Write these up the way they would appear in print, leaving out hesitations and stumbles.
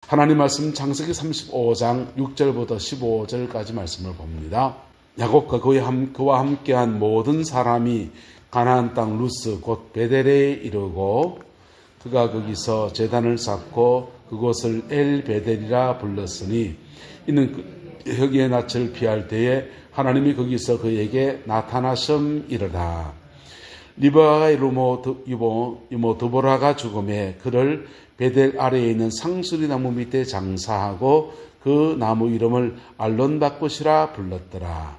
하나님 말씀 창세기 35장 6절부터 15절까지 말씀을 봅니다. 야곱과 그와 함께한 모든 사람이 가나안 땅 루스 곧 베델에 이르고 그가 거기서 제단을 쌓고 그곳을 엘베델이라 불렀으니 이는 흑의 낯을 피할 때에 하나님이 거기서 그에게 나타나심이르라. 리브가의 이모 드보라가 죽음에 그를 베델 아래에 있는 상수리 나무 밑에 장사하고 그 나무 이름을 알론박봇이라 불렀더라.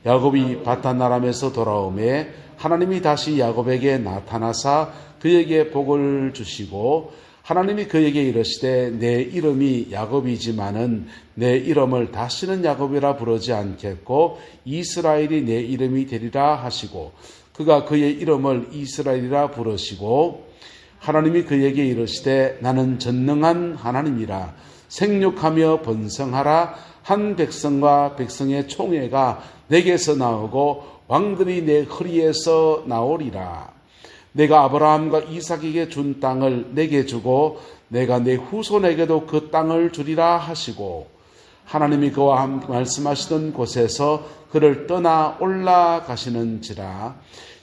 야곱이 바탄 아람에서 돌아오매 하나님이 다시 야곱에게 나타나사 그에게 복을 주시고 하나님이 그에게 이르시되 내 이름이 야곱이지만은 내 이름을 다시는 야곱이라 부르지 않겠고 이스라엘이 내 이름이 되리라 하시고 그가 그의 이름을 이스라엘이라 부르시고 하나님이 그에게 이르시되 나는 전능한 하나님이라 생육하며 번성하라. 한 백성과 백성의 총회가 내게서 나오고 왕들이 내 허리에서 나오리라. 내가 아브라함과 이삭에게 준 땅을 내게 주고 내가 내 후손에게도 그 땅을 주리라 하시고 하나님이 그와 함께 말씀하시던 곳에서 그를 떠나 올라가시는지라.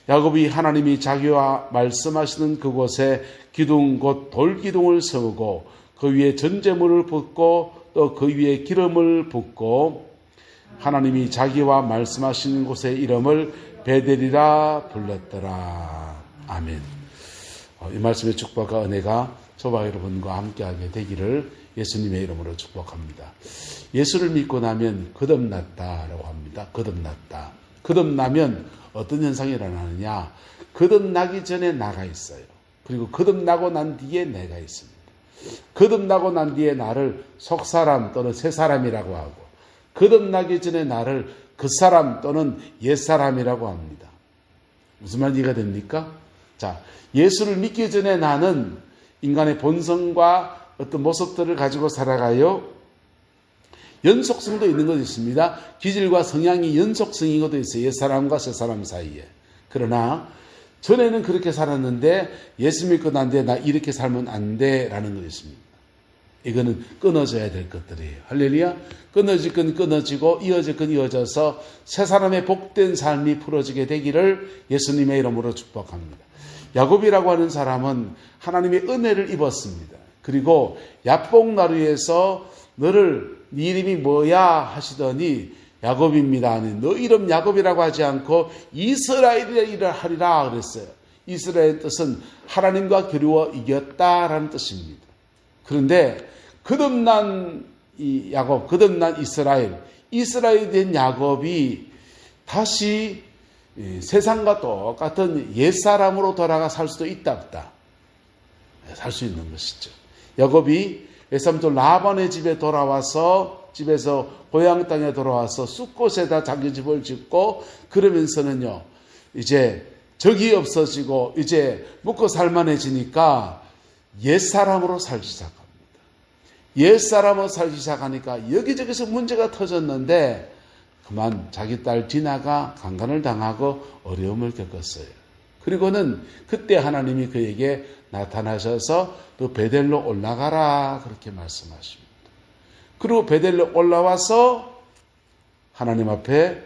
야곱이 하나님이 자기와 말씀하시는 그곳에 기둥 곧 돌기둥을 세우고 그 위에 전제물을 붓고 또 그 위에 기름을 붓고 하나님이 자기와 말씀하시는 곳의 이름을 베델이라 불렀더라. 아멘. 이 말씀의 축복과 은혜가 저와 여러분과 함께하게 되기를 예수님의 이름으로 축복합니다. 예수를 믿고 나면 거듭났다라고 합니다. 거듭났다. 거듭나면 어떤 현상이 일어나느냐? 거듭나기 전에 나가 있어요. 그리고 거듭나고 난 뒤에 내가 있습니다. 거듭나고 난 뒤에 나를 속사람 또는 새사람이라고 하고 거듭나기 전에 나를 겉사람 또는 옛사람이라고 합니다. 무슨 말 이해가 됩니까? 자, 예수를 믿기 전에 나는 인간의 본성과 어떤 모습들을 가지고 살아가요. 연속성도 있는 것도 있습니다. 기질과 성향이 연속성인 것도 있어요. 옛사람과 새사람 사이에. 그러나 전에는 그렇게 살았는데 예수 믿고 난 뒤에 나 이렇게 살면 안 돼라는 것이 있습니다. 이거는 끊어져야 될 것들이에요. 할렐루야. 끊어질 건 끊어지고 이어질 건 이어져서 새 사람의 복된 삶이 풀어지게 되기를 예수님의 이름으로 축복합니다. 야곱이라고 하는 사람은 하나님의 은혜를 입었습니다. 그리고 야복나루에서 너를 네 이름이 뭐야 하시더니 야곱입니다. 너 이름 야곱이라고 하지 않고 이스라엘이라 하리라 그랬어요. 이스라엘의 뜻은 하나님과 겨루어 이겼다라는 뜻입니다. 그런데 거듭난 이 야곱, 거듭난 이스라엘이 된 야곱이 다시 세상과 똑같은 옛사람으로 돌아가 살 수도 있다 없다. 살 수 있는 것이죠. 야곱이 외삼촌 라반의 집에 돌아와서 집에서 고향 땅에 돌아와서 숲곳에다 자기 집을 짓고 그러면서는요 이제 적이 없어지고 이제 묵고 살만해지니까 옛사람으로 살기 시작합니다. 옛사람으로 살기 시작하니까 여기저기서 문제가 터졌는데 그만 자기 딸 디나가 강간을 당하고 어려움을 겪었어요. 그리고는 그때 하나님이 그에게 나타나셔서 너 베델로 올라가라 그렇게 말씀하십니다. 그리고 베델로 올라와서 하나님 앞에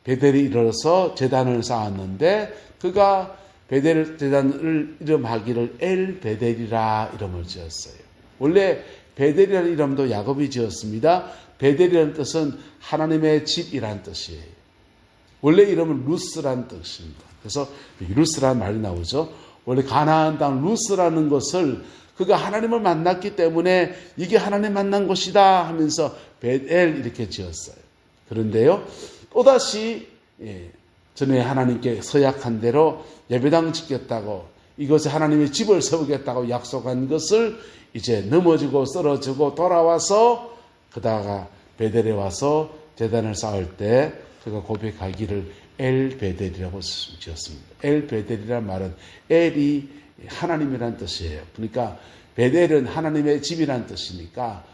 베델이 이르러서 제단을 쌓았는데 그가 베델 제단을 이름하기를 엘 베델이라 이름을 지었어요. 원래 베델이라는 이름도 야곱이 지었습니다. 베델이라는 뜻은 하나님의 집이라는 뜻이에요. 원래 이름은 루스라는 뜻입니다. 그래서 루스라는 말이 나오죠. 원래 가나안 땅 루스라는 것을 그가 하나님을 만났기 때문에 이게 하나님 만난 곳이다 하면서 베델 이렇게 지었어요. 그런데요 또다시 전에 하나님께 서약한 대로 예배당 짓겠다고 이것에 하나님의 집을 세우겠다고 약속한 것을 이제 넘어지고 쓰러지고 돌아와서 그다가 베델에 와서 제단을 쌓을 때 그가 고백하기를 엘 베델이라고 지었습니다. 엘 베델이라는 말은 엘이 하나님이라는 뜻이에요. 그러니까 베델은 하나님의 집이라는 뜻이니까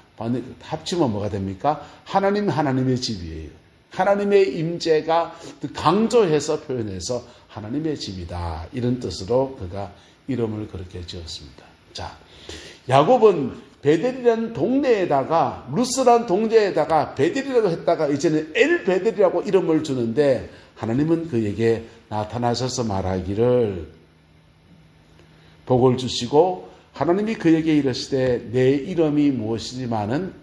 합치면 뭐가 됩니까? 하나님의 집이에요. 하나님의 임재가 강조해서 표현해서 하나님의 집이다. 이런 뜻으로 그가 이름을 그렇게 지었습니다. 자, 야곱은 베델이라는 동네에다가 루스라는 동네에다가 베델이라고 했다가 이제는 엘 베델이라고 이름을 주는데 하나님은 그에게 나타나셔서 말하기를 복을 주시고 하나님이 그에게 이르시되 내 이름이 무엇이지만은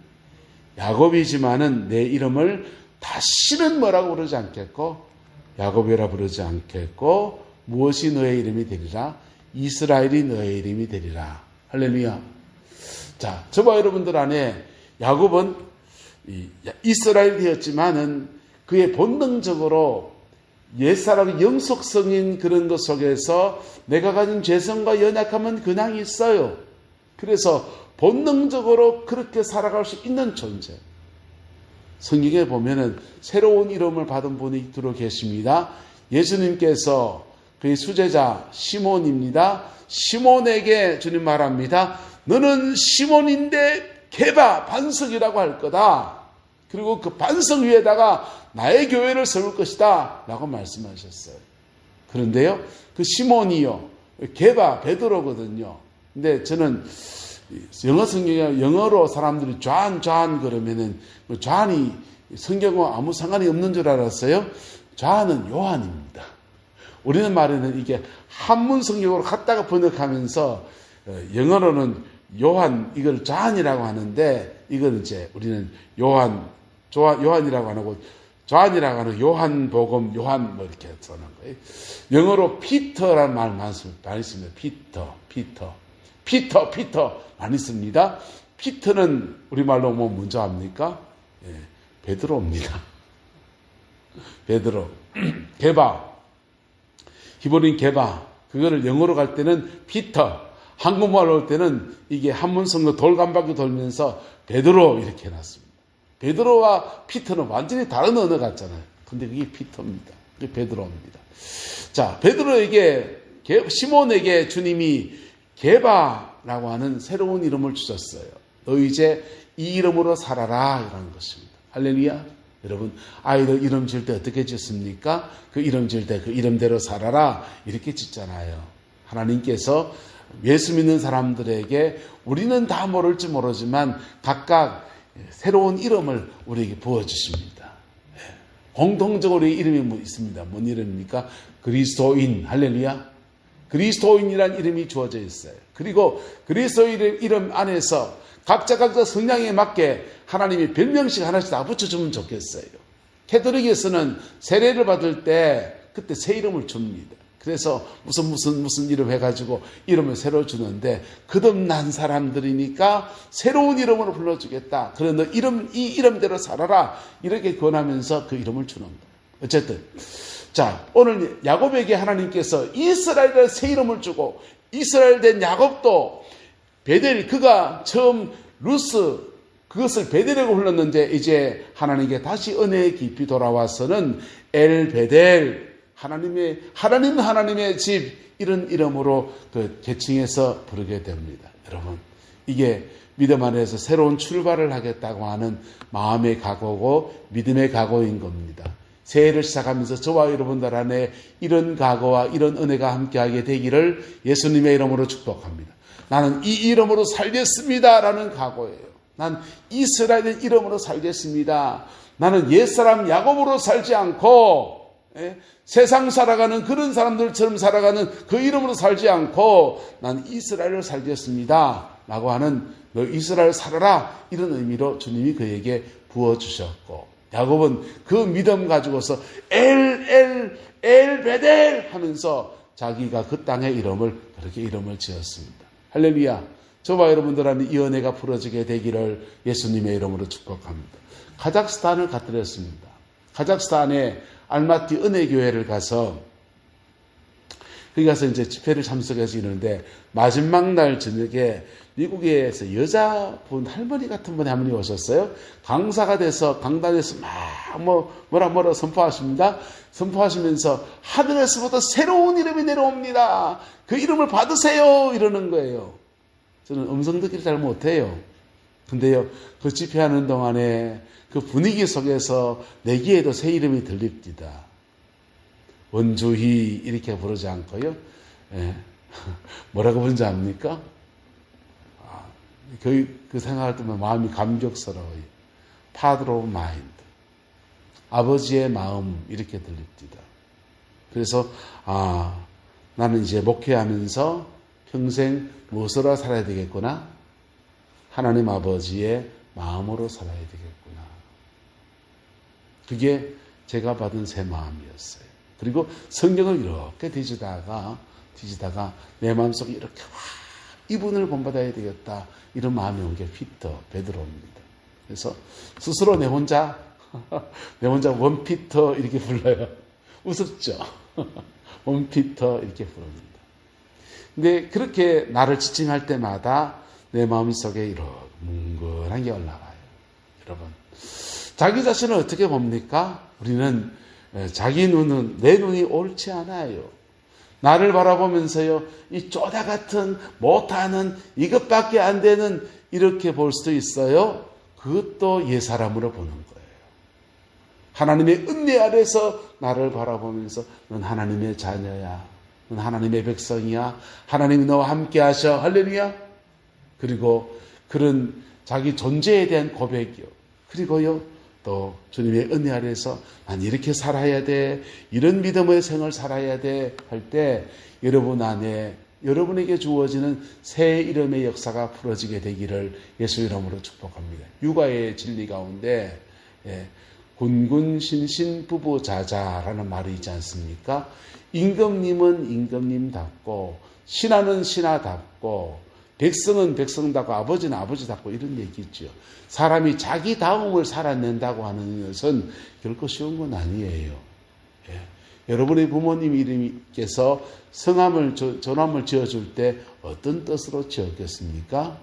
야곱이지만은 내 이름을 다시는 뭐라고 부르지 않겠고 야곱이라 부르지 않겠고 무엇이 너의 이름이 되리라? 이스라엘이 너의 이름이 되리라. 할렐루야. 자, 저와 여러분들 안에 야곱은 이스라엘이 되었지만은 그의 본능적으로 옛사람의 영속성인 그런 것 속에서 내가 가진 죄성과 연약함은 그냥 있어요. 그래서 본능적으로 그렇게 살아갈 수 있는 존재. 성경에 보면은 새로운 이름을 받은 분이 들어 계십니다. 예수님께서 그의 수제자 시몬입니다. 시몬에게 주님 말합니다. 너는 시몬인데 게바 반석이라고 할 거다. 그리고 그 반석 위에다가 나의 교회를 세울 것이다 라고 말씀하셨어요. 그런데요, 그 시몬이요, 게바 베드로거든요. 근데 저는 영어 성경에 영어로 사람들이 존 그러면은 존이 성경과 아무 상관이 없는 줄 알았어요. 존은 요한입니다. 우리는 말에는 이게 한문 성경으로 갖다가 번역하면서 영어로는 요한, 이걸 존이라고 하는데 이걸 이제 우리는 요한이라고 안 하고 존이라고 하는 요한복음, 요한 뭐 이렇게 쓰는 거예요. 영어로 피터라는 말 많이 씁니다. 피터 많이 씁니다. 피터는 우리말로 뭐 먼저 합니까? 예, 베드로입니다. 베드로. 게바. 히브리인 게바. 그거를 영어로 갈 때는 피터. 한국말로 할 때는 이게 한문성도 돌간바퀴 돌면서 베드로 이렇게 해놨습니다. 베드로와 피터는 완전히 다른 언어 같잖아요. 근데 그게 피터입니다. 그게 베드로입니다. 자, 베드로에게, 시몬에게 주님이 게바라고 하는 새로운 이름을 주셨어요. 너 이제 이 이름으로 살아라. 이라는 것입니다. 할렐루야. 여러분, 아이들 이름 지을 때 어떻게 짓습니까? 그 이름 지을 때 그 이름대로 살아라. 이렇게 짓잖아요. 하나님께서 예수 믿는 사람들에게 우리는 다 모를지 모르지만 각각 새로운 이름을 우리에게 부어주십니다. 공통적으로 이름이 있습니다. 뭔 이름입니까? 그리스도인. 할렐루야. 그리스도인이란 이름이 주어져 있어요. 그리고 그리스도인 이름 안에서 각자 성향에 맞게 하나님이 별명씩 하나씩 다 붙여주면 좋겠어요. 캐톨릭에서는 세례를 받을 때 그때 새 이름을 줍니다. 그래서 무슨 이름 해가지고 이름을 새로 주는데 거듭난 사람들이니까 새로운 이름으로 불러주겠다. 그래 너 이 이름대로 살아라. 이렇게 권하면서 그 이름을 주는 거예요. 어쨌든 자, 오늘 야곱에게 하나님께서 이스라엘의 새 이름을 주고 이스라엘 된 야곱도 베델, 그가 처음 루스 그것을 베델이라고 불렀는데 이제 하나님께 다시 은혜의 깊이 돌아와서는 엘 베델, 하나님의 집, 이런 이름으로 그 계층에서 부르게 됩니다. 여러분, 이게 믿음 안에서 새로운 출발을 하겠다고 하는 마음의 각오고 믿음의 각오인 겁니다. 새해를 시작하면서 저와 여러분들 안에 이런 각오와 이런 은혜가 함께하게 되기를 예수님의 이름으로 축복합니다. 나는 이 이름으로 살겠습니다 라는 각오예요. 난 이스라엘의 이름으로 살겠습니다. 나는 옛사람 야곱으로 살지 않고 세상 살아가는 그런 사람들처럼 살아가는 그 이름으로 살지 않고 난 이스라엘을 살겠습니다 라고 하는 너 이스라엘 살아라, 이런 의미로 주님이 그에게 부어주셨고, 야곱은 그 믿음 가지고서 엘 베델 하면서 자기가 그 땅의 이름을 그렇게 이름을 지었습니다. 할렐루야. 저와 여러분들 안에 이 은혜가 풀어지게 되기를 예수님의 이름으로 축복합니다. 카자흐스탄을 갔더랬습니다. 카자흐스탄에 알마티 은혜교회를 가서 거기 가서 이제 집회를 참석해서 있는데 마지막 날 저녁에 미국에서 여자분 할머니 같은 분이 한 분이 오셨어요. 강사가 돼서 강단에서 뭐라 선포하십니다. 선포하시면서 하늘에서부터 새로운 이름이 내려옵니다. 그 이름을 받으세요. 이러는 거예요. 저는 음성 듣기를 잘 못해요. 근데요, 그 집회하는 동안에 그 분위기 속에서 내 귀에도 새 이름이 들립니다. 원주희 이렇게 부르지 않고요. 예. 뭐라고 부른지 압니까? 그 생각할 때면 마음이 감격스러워요. Father of mind. 아버지의 마음, 이렇게 들립니다. 그래서, 나는 이제 목회하면서 평생 무엇으로 살아야 되겠구나? 하나님 아버지의 마음으로 살아야 되겠구나. 그게 제가 받은 새 마음이었어요. 그리고 성경을 이렇게 뒤지다가 내 마음속에 이렇게 이분을 본받아야 되겠다. 이런 마음이 온 게 피터, 베드로입니다. 그래서 스스로 내 혼자 원피터 이렇게 불러요. 우습죠? 원피터 이렇게 부릅니다. 근데 그렇게 나를 지칭할 때마다 내 마음속에 이렇게 뭉근한 게 올라가요. 여러분, 자기 자신을 어떻게 봅니까? 우리는 자기 눈은, 내 눈이 옳지 않아요. 나를 바라보면서요, 이 쪼다 같은, 못하는, 이것밖에 안 되는, 이렇게 볼 수도 있어요. 그것도 옛사람으로 보는 거예요. 하나님의 은혜 아래서 나를 바라보면서, 넌 하나님의 자녀야. 넌 하나님의 백성이야. 하나님이 너와 함께 하셔. 할렐루야. 그리고 그런 자기 존재에 대한 고백이요. 그리고요, 또 주님의 은혜 아래서 난 이렇게 살아야 돼. 이런 믿음의 생을 살아야 돼. 할 때 여러분 안에, 여러분에게 주어지는 새 이름의 역사가 풀어지게 되기를 예수 이름으로 축복합니다. 육아의 진리 가운데 군군신신 부부자자라는 말이 있지 않습니까? 임금님은 임금님답고, 신하는 신하답고, 백성은 백성답고, 아버지는 아버지답고, 이런 얘기죠. 사람이 자기 다움을 살아낸다고 하는 것은 결코 쉬운 건 아니에요. 여러분의 부모님 이름께서 성함을, 전함을 지어줄 때 어떤 뜻으로 지었겠습니까?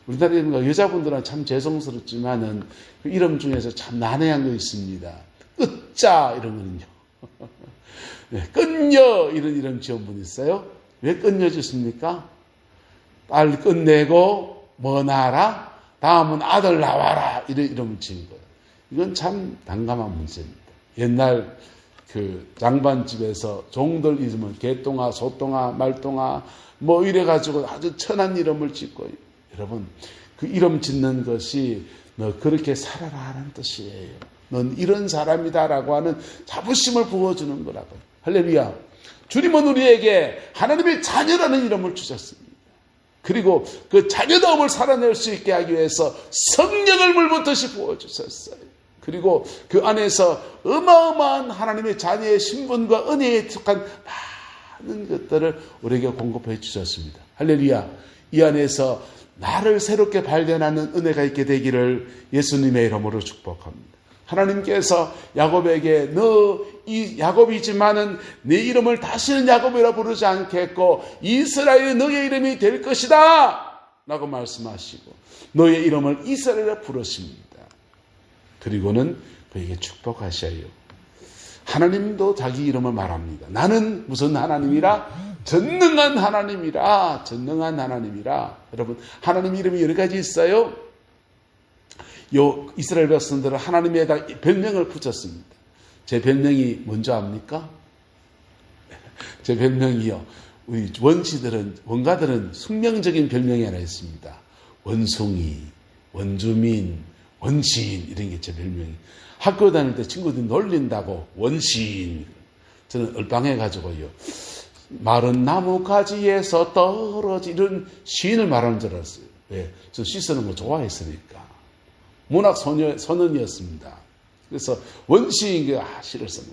우리나라 여자분들은 참 죄송스럽지만은 그 이름 중에서 참 난해한 거 있습니다. 끝자 이런 거는요. 끝녀 이런 이름 지은 분 있어요. 왜 끝녀 짓습니까? 딸 끝내고 뭐 나라? 다음은 아들 나와라. 이런 이름을 지은 거예요. 이건 참 난감한 문제입니다. 옛날 그 장반집에서 종들 이름을 개똥아, 소똥아, 말똥아 뭐 이래가지고 아주 천한 이름을 짓고, 여러분 그 이름 짓는 것이 너 그렇게 살아라 하는 뜻이에요. 넌 이런 사람이다라고 하는 자부심을 부어주는 거라고요. 할렐루야. 주님은 우리에게 하나님의 자녀라는 이름을 주셨습니다. 그리고 그 자녀다움을 살아낼 수 있게 하기 위해서 성령을 물붓듯이 부어주셨어요. 그리고 그 안에서 어마어마한 하나님의 자녀의 신분과 은혜에 특한 많은 것들을 우리에게 공급해 주셨습니다. 할렐루야. 이 안에서 나를 새롭게 발견하는 은혜가 있게 되기를 예수님의 이름으로 축복합니다. 하나님께서 야곱에게 너 이 야곱이지만은 내 이름을 다시는 야곱이라 부르지 않겠고 이스라엘이 너의 이름이 될 것이다 라고 말씀하시고 너의 이름을 이스라엘이라 부르십니다. 그리고는 그에게 축복하셔요. 하나님도 자기 이름을 말합니다. 나는 무슨 하나님이라? 전능한 하나님이라. 전능한 하나님이라. 여러분, 하나님 이름이 여러 가지 있어요. 이스라엘 백성들은 하나님에다 별명을 붙였습니다. 제 별명이 뭔지 압니까? 제 별명이요. 우리 원가들은 숙명적인 별명이 하나 있습니다. 원숭이, 원주민, 원시인 이런 게 제 별명이. 학교 다닐 때 친구들이 놀린다고 원시인. 저는 얼빵해가지고요. 마른 나무 가지에서 떨어지 이런 시인을 말하는 줄 알았어요. 왜? 저 시 쓰는 거 좋아했으니까. 문학 소년이었습니다. 그래서 원시인 시를 쓰는.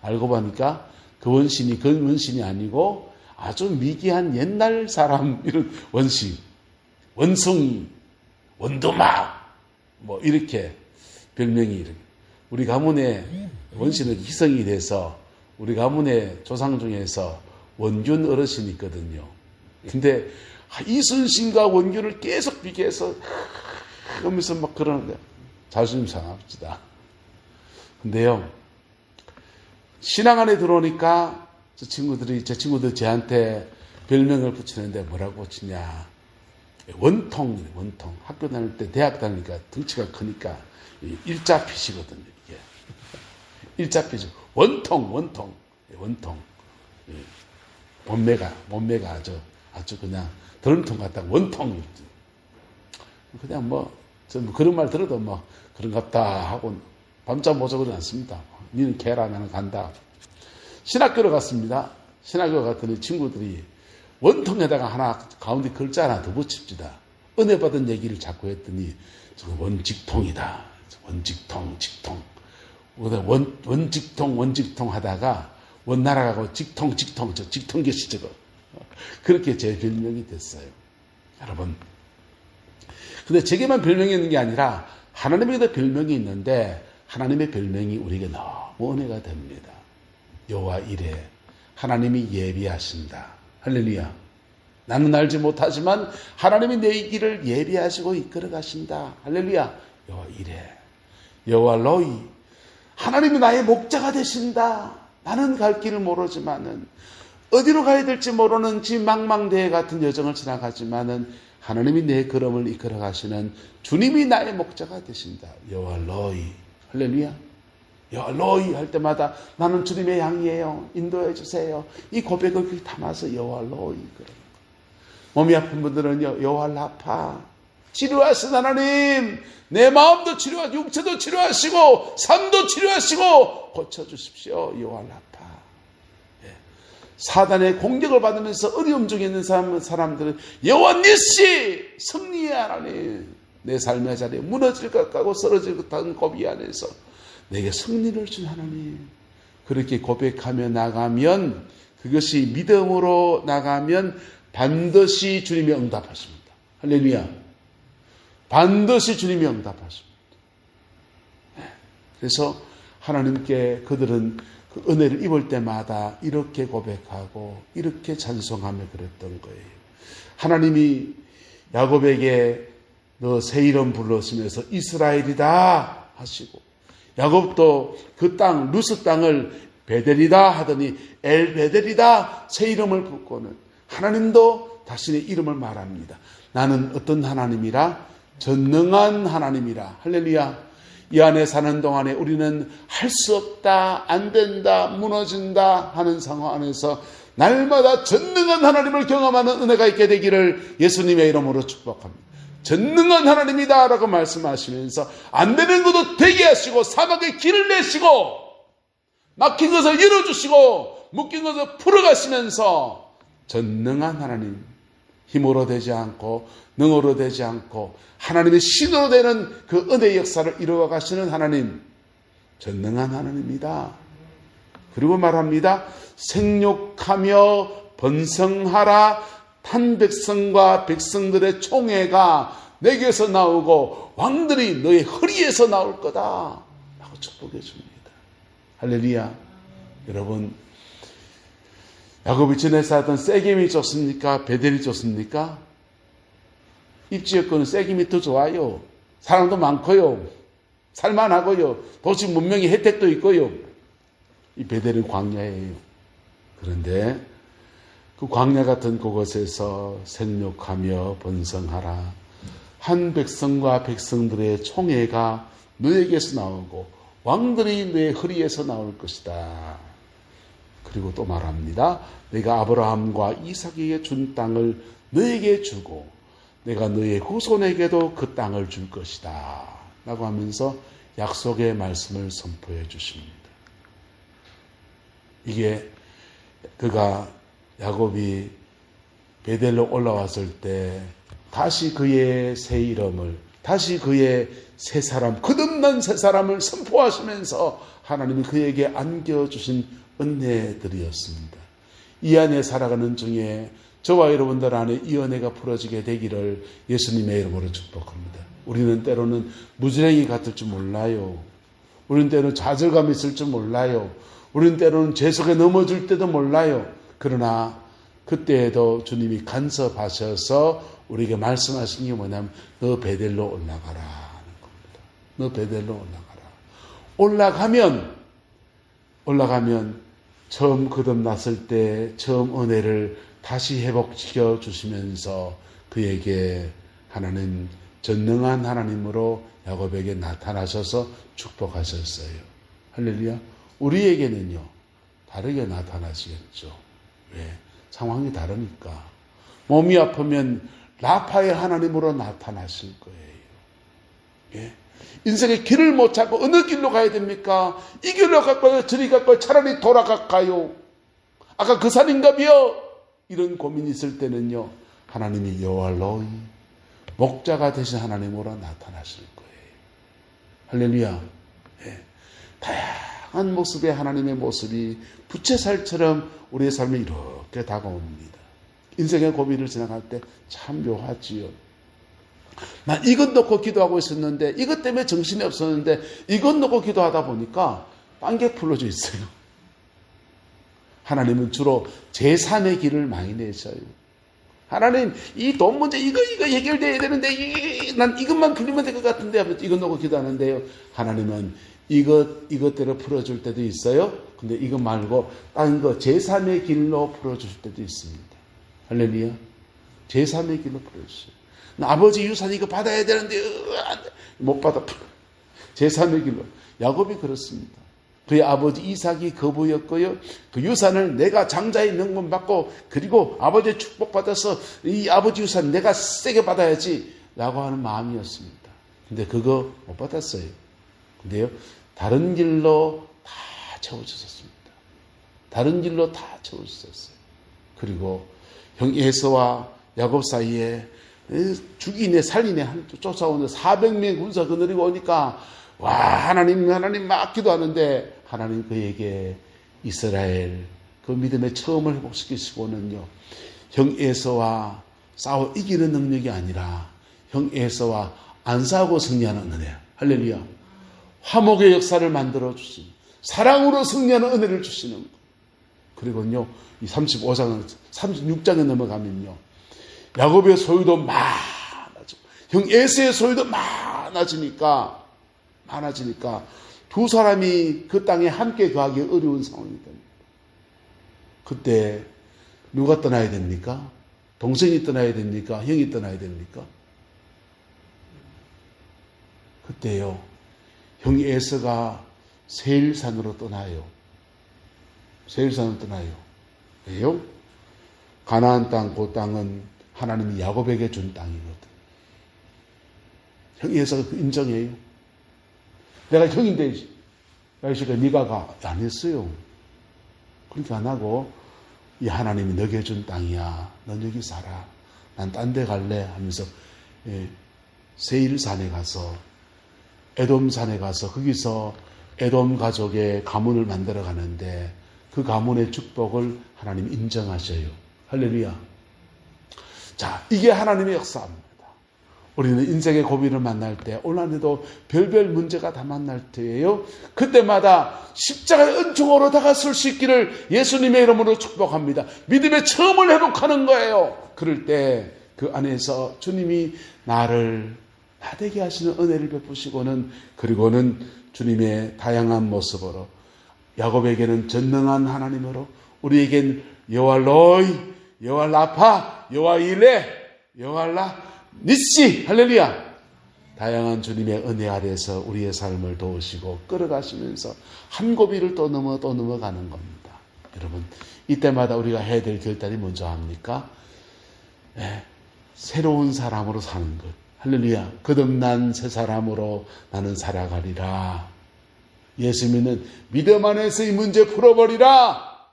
알고 보니까 그 원신이 그 원신이 아니고 아주 미개한 옛날 사람 이런 원신, 원숭이, 원두막 뭐 이렇게 별명이 이렇게. 우리 가문에 원신은 희성이 돼서 우리 가문의 조상 중에서 원균 어르신이 있거든요. 근데 이순신과 원균을 계속 비교해서 그러면서 막 그러는데 자존심 상합니다. 근데요, 신앙 안에 들어오니까 제 친구들 저한테 별명을 붙이는데 뭐라고 붙이냐. 원통. 학교 다닐 때, 대학 다니니까 덩치가 크니까 일자핏이거든요, 이게. 일자핏이. 원통. 몸매가 아주 그냥 드럼통 같다. 원통. 그냥 전 그런 말 들어도 그런갑다 하고 밤잠 못 자고는 않습니다. 니는 개라, 나는 간다. 신학교를 갔습니다. 신학교 갔더니 친구들이 원통에다가 하나 가운데 글자 하나 더 붙입시다. 은혜 받은 얘기를 자꾸 했더니 원직통이다. 원직통, 직통. 원직통 하다가 원나라가고 직통, 저 직통계시 저거. 그렇게 제 별명이 됐어요. 여러분. 근데 제게만 별명이 있는 게 아니라 하나님에게도 별명이 있는데 하나님의 별명이 우리에게 너무 은혜가 됩니다. 여호와 이레. 하나님이 예비하신다. 할렐루야. 나는 알지 못하지만 하나님이 내 길을 예비하시고 이끌어 가신다. 할렐루야. 여호와 이레. 여호와 로이. 하나님이 나의 목자가 되신다. 나는 갈 길을 모르지만은 어디로 가야 될지 모르는 망망대해 같은 여정을 지나가지만은 하나님이 내 걸음을 이끌어 가시는 주님이 나의 목자가 되신다. 여호와 로이. 할렐루야. 여호와 로이 할 때마다 나는 주님의 양이에요. 인도해 주세요. 이 고백을 담아서 여호와 로이. 몸이 아픈 분들은 여호와 라파. 치료하신 하나님, 내 마음도 치료하시고 육체도 치료하시고 삶도 치료하시고 고쳐주십시오. 여호와 라파. 사단의 공격을 받으면서 어려움 중에 있는 사람들은 여호와 니시, 승리의 하나님. 내 삶의 자리에 무너질 것 같고 쓰러질 것 같은 고비 안에서 내게 승리를 준 하나님. 그렇게 고백하며 나가면, 그것이 믿음으로 나가면 반드시 주님이 응답하십니다. 할렐루야. 반드시 주님이 응답하십니다. 그래서 하나님께 그들은 그 은혜를 입을 때마다 이렇게 고백하고 이렇게 찬송하며 그랬던 거예요. 하나님이 야곱에게 너 새 이름 불러시면서 이스라엘이다 하시고, 야곱도 그 땅, 루스 땅을 베델이다 하더니 엘베델이다 새 이름을 붙고는 하나님도 자신의 이름을 말합니다. 나는 어떤 하나님이라? 전능한 하나님이라. 할렐루야. 이 안에 사는 동안에 우리는 할 수 없다, 안 된다, 무너진다 하는 상황 안에서 날마다 전능한 하나님을 경험하는 은혜가 있게 되기를 예수님의 이름으로 축복합니다. 전능한 하나님이다 라고 말씀하시면서 안 되는 것도 되게 하시고 사막에 길을 내시고 막힌 것을 열어주시고 묶인 것을 풀어가시면서 전능한 하나님, 힘으로 되지 않고 능으로 되지 않고 하나님의 신으로 되는 그 은혜의 역사를 이루어 가시는 하나님, 전능한 하나님이다. 그리고 말합니다. 생육하며 번성하라. 한 백성과 백성들의 총회가 내게서 나오고 왕들이 너의 허리에서 나올 거다 라고 축복해 줍니다. 할렐루야. 여러분, 야곱이 전에 살았던 세겜이 좋습니까? 베델이 좋습니까? 입지여건은 세겜이 더 좋아요. 사람도 많고요. 살만하고요. 도시 문명의 혜택도 있고요. 이 베델은 광야예요. 그런데 그 광야 같은 그곳에서 생육하며 번성하라. 한 백성과 백성들의 총회가 너에게서 나오고 왕들이 내 허리에서 나올 것이다. 그리고 또 말합니다. 내가 아브라함과 이삭에게 준 땅을 너에게 주고 내가 너의 후손에게도 그 땅을 줄 것이다 라고 하면서 약속의 말씀을 선포해 주십니다. 이게 야곱이 베델로 올라왔을 때 다시 그의 새 이름을, 다시 그의 새 사람, 거듭난 새 사람을 선포하시면서 하나님이 그에게 안겨주신 은혜들이었습니다. 이 안에 살아가는 중에 저와 여러분들 안에 이 은혜가 풀어지게 되기를 예수님의 이름으로 축복합니다. 우리는 때로는 무지랭이 같을 줄 몰라요. 우리는 때로는 좌절감이 있을 줄 몰라요. 우리는 때로는 죄 속에 넘어질 때도 몰라요. 그러나 그때에도 주님이 간섭하셔서 우리에게 말씀하신 게 뭐냐면 너 베델로 올라가라 하는 겁니다. 너 베델로 올라가라. 올라가면 처음 거듭났을 때 처음 은혜를 다시 회복시켜 주시면서 그에게 하나님 전능한 하나님으로 야곱에게 나타나셔서 축복하셨어요. 할렐루야. 우리에게는요 다르게 나타나시겠죠. 왜? 상황이 다르니까. 몸이 아프면 라파의 하나님으로 나타나실 거예요. 예? 인생의 길을 못 찾고 어느 길로 가야 됩니까? 이 길로 갈까요? 저리 갈까요? 차라리 돌아갈까요? 아까 그 산인가비요? 이런 고민이 있을 때는요, 하나님이 여호와 로이, 목자가 되신 하나님으로 나타나실 거예요. 할렐루야. 예. 다양한 모습의 하나님의 모습이 부채살처럼 우리의 삶에 이렇게 다가옵니다. 인생의 고비를 지나갈 때 참 묘하지요. 난 이것 놓고 기도하고 있었는데, 이것 때문에 정신이 없었는데, 이것 놓고 기도하다 보니까 빵개 풀어져 있어요. 하나님은 주로 제3의 길을 많이 내셔요. 하나님, 이 돈 문제, 이거 해결돼야 되는데, 난 이것만 풀리면 될 것 같은데, 하면서 이것 놓고 기도하는데요. 하나님은 이것대로 풀어줄 때도 있어요. 근데 이거 말고, 딴 거, 제3의 길로 풀어줄 때도 있습니다. 할렐루야. 제3의 길로 풀어주세요. 아버지 유산 이거 받아야 되는데, 못 받아. 제3의 길로. 야곱이 그렇습니다. 그의 아버지 이삭이 거부였고요. 그 유산을 내가 장자의 명분 받고, 그리고 아버지의 축복 받아서 이 아버지 유산 내가 세게 받아야지 라고 하는 마음이었습니다. 근데 그거 못 받았어요. 근데요, 다른 길로 다 채워주셨습니다. 다른 길로 다 채워주셨어요. 그리고 형 에서와 야곱 사이에 죽이네 살리네 쫓아오는 400명의 군사 거느리고 오니까, 와, 하나님 막 기도하는데, 하나님 그에게 이스라엘 그 믿음의 처음을 회복시키시고는요, 형 에서와 싸워 이기는 능력이 아니라 형 에서와 안 싸우고 승리하는 은혜. 할렐루야. 화목의 역사를 만들어 주신, 사랑으로 승리하는 은혜를 주시는 것. 그리고요, 이 35장 36장에 넘어가면요, 야곱의 소유도 많아지고 형 에서의 소유도 많아지니까 두 사람이 그 땅에 함께 거하기 어려운 상황이 됩니다. 그때 누가 떠나야 됩니까? 동생이 떠나야 됩니까? 형이 떠나야 됩니까? 그때요, 형 에서가 세일산으로 떠나요. 세일산으로 떠나요. 왜요? 가나안 땅, 그 땅은 하나님이 야곱에게 준 땅이거든. 형 에서가 인정해요. 내가 형인데, 야시가 네가 가. 안 했어요. 그렇게 안 하고, 이 하나님이 너에게 준 땅이야. 넌 여기 살아. 난 딴 데 갈래. 하면서, 세일산에 가서, 에돔산에 가서, 거기서 에돔 가족의 가문을 만들어 가는데, 그 가문의 축복을 하나님이 인정하셔요. 할렐루야. 자, 이게 하나님의 역사입니다. 우리는 인생의 고비를 만날 때, 오늘도 별별 문제가 다 만날 때예요. 그때마다 십자가의 은총으로 다가설 수 있기를 예수님의 이름으로 축복합니다. 믿음의 처음을 회복하는 거예요. 그럴 때 그 안에서 주님이 나를 나되게 하시는 은혜를 베푸시고는, 그리고는 주님의 다양한 모습으로, 야곱에게는 전능한 하나님으로, 우리에겐 여호와 로이, 여호와 라파, 여호와 일레, 여호와 라 니시, 할렐루야. 다양한 주님의 은혜 아래서 우리의 삶을 도우시고 끌어가시면서 한 고비를 또 넘어가는 겁니다. 여러분, 이때마다 우리가 해야 될 결단이 뭔지 압니까? 새로운 사람으로 사는 것. 할렐루야. 거듭난 새 사람으로 나는 살아가리라. 예수 믿는 믿음 안에서 이 문제 풀어버리라.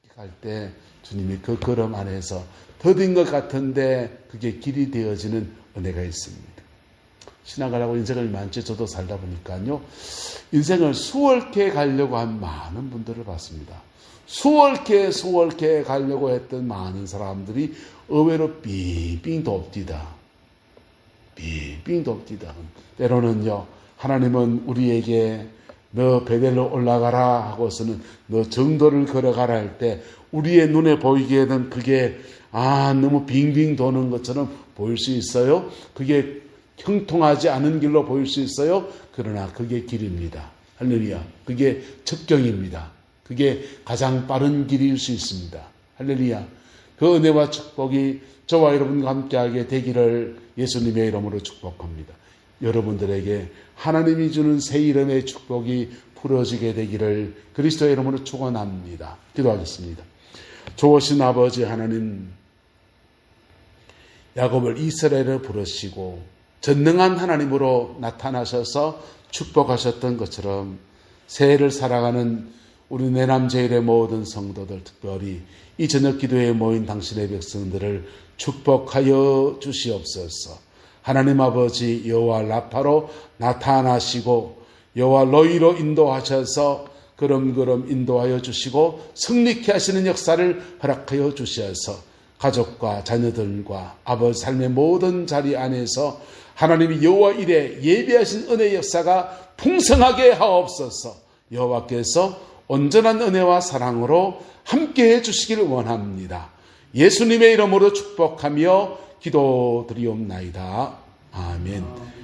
그렇게 갈 때 주님이 그 걸음 안에서 더딘 것 같은데 그게 길이 되어지는 은혜가 있습니다. 신앙을 하고 인생을 많이 저도 살다 보니까요, 인생을 수월케 가려고 한 많은 분들을 봤습니다. 수월케 가려고 했던 많은 사람들이 의외로 빙빙 돕디다. 빙빙 돕디다. 때로는요, 하나님은 우리에게 너 베델로 올라가라 하고서는 너 정도를 걸어가라 할 때 우리의 눈에 보이기에는 그게 너무 빙빙 도는 것처럼 보일 수 있어요. 그게 형통하지 않은 길로 보일 수 있어요. 그러나 그게 길입니다. 할렐루야. 그게 적경입니다. 그게 가장 빠른 길일 수 있습니다. 할렐루야. 그 은혜와 축복이 저와 여러분과 함께하게 되기를 예수님의 이름으로 축복합니다. 여러분들에게 하나님이 주는 새 이름의 축복이 풀어지게 되기를 그리스도의 이름으로 축원합니다. 기도하겠습니다. 좋으신 아버지 하나님, 야곱을 이스라엘을 부르시고 전능한 하나님으로 나타나셔서 축복하셨던 것처럼 새해를 살아가는 우리 내남제일의 모든 성도들, 특별히 이 저녁 기도에 모인 당신의 백성들을 축복하여 주시옵소서. 하나님 아버지 여호와 라파로 나타나시고 여호와 로이로 인도하셔서 걸음걸음 인도하여 주시고 승리케 하시는 역사를 허락하여 주셔서 가족과 자녀들과 아버지 삶의 모든 자리 안에서 하나님이 여호와 일에 예비하신 은혜의 역사가 풍성하게 하옵소서. 여호와께서 온전한 은혜와 사랑으로 함께해 주시기를 원합니다. 예수님의 이름으로 축복하며 기도드리옵나이다. 아멘.